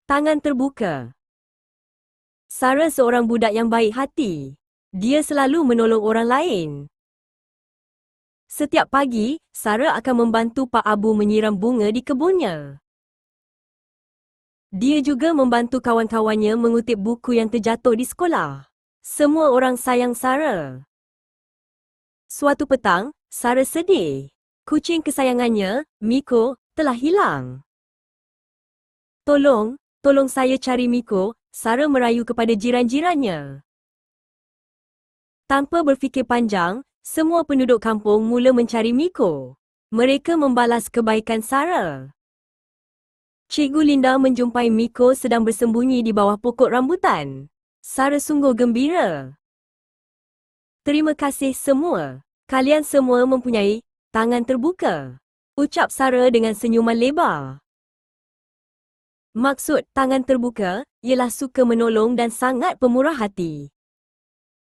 Tangan terbuka. Sarah seorang budak yang baik hati. Dia selalu menolong orang lain. Setiap pagi, Sarah akan membantu Pak Abu menyiram bunga di kebunnya. Dia juga membantu kawan-kawannya mengutip buku yang terjatuh di sekolah. Semua orang sayang Sarah. Suatu petang, Sarah sedih. Kucing kesayangannya, Miko, telah hilang. Tolong saya cari Miko, Sarah merayu kepada jiran-jirannya. Tanpa berfikir panjang, semua penduduk kampung mula mencari Miko. Mereka membalas kebaikan Sarah. Cikgu Linda menjumpai Miko sedang bersembunyi di bawah pokok rambutan. Sarah sungguh gembira. Terima kasih semua. Kalian semua mempunyai tangan terbuka, ucap Sarah dengan senyuman lebar. Maksud tangan terbuka ialah suka menolong dan sangat pemurah hati.